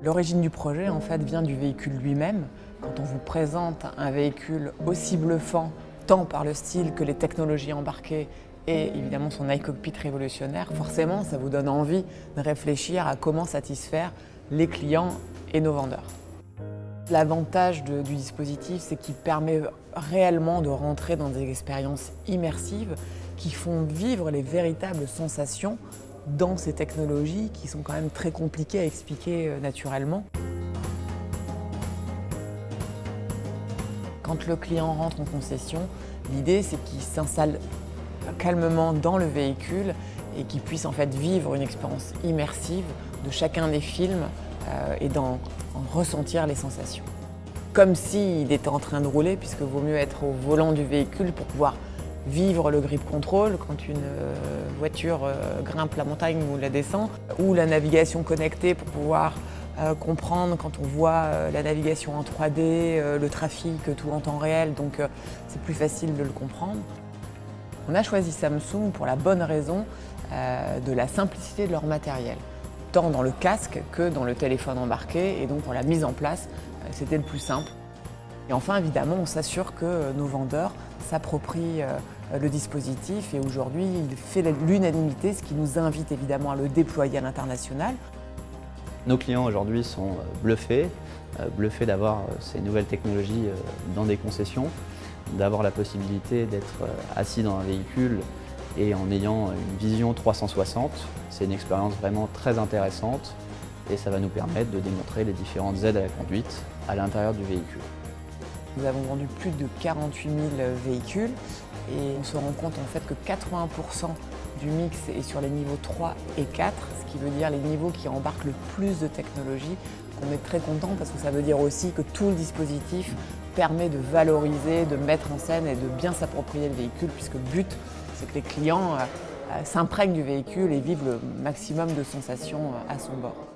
L'origine du projet en fait vient du véhicule lui-même. Quand on vous présente un véhicule aussi bluffant, tant par le style que les technologies embarquées et évidemment son iCockpit révolutionnaire, forcément ça vous donne envie de réfléchir à comment satisfaire les clients et nos vendeurs. L'avantage du dispositif, c'est qu'il permet réellement de rentrer dans des expériences immersives qui font vivre les véritables sensations dans ces technologies qui sont quand même très compliquées à expliquer naturellement. Quand le client rentre en concession, l'idée c'est qu'il s'installe calmement dans le véhicule et qu'il puisse en fait vivre une expérience immersive de chacun des films et en ressentir les sensations. Comme s'il était en train de rouler, puisque vaut mieux être au volant du véhicule pour pouvoir vivre le grip control quand une voiture grimpe la montagne ou la descend, ou la navigation connectée pour pouvoir comprendre quand on voit la navigation en 3D, le trafic, tout en temps réel, donc c'est plus facile de le comprendre. On a choisi Samsung pour la bonne raison de la simplicité de leur matériel, tant dans le casque que dans le téléphone embarqué, et donc pour la mise en place, c'était le plus simple. Et enfin, évidemment, on s'assure que nos vendeurs s'approprient le dispositif, et aujourd'hui, il fait l'unanimité, ce qui nous invite évidemment à le déployer à l'international. Nos clients aujourd'hui sont bluffés d'avoir ces nouvelles technologies dans des concessions, d'avoir la possibilité d'être assis dans un véhicule et en ayant une vision 360. C'est une expérience vraiment très intéressante et ça va nous permettre de démontrer les différentes aides à la conduite à l'intérieur du véhicule. Nous avons vendu plus de 48 000 véhicules et on se rend compte en fait que 80% du mix est sur les niveaux 3 et 4, ce qui veut dire les niveaux qui embarquent le plus de technologie. On est très content parce que ça veut dire aussi que tout le dispositif permet de valoriser, de mettre en scène et de bien s'approprier le véhicule, puisque le but c'est que les clients s'imprègnent du véhicule et vivent le maximum de sensations à son bord.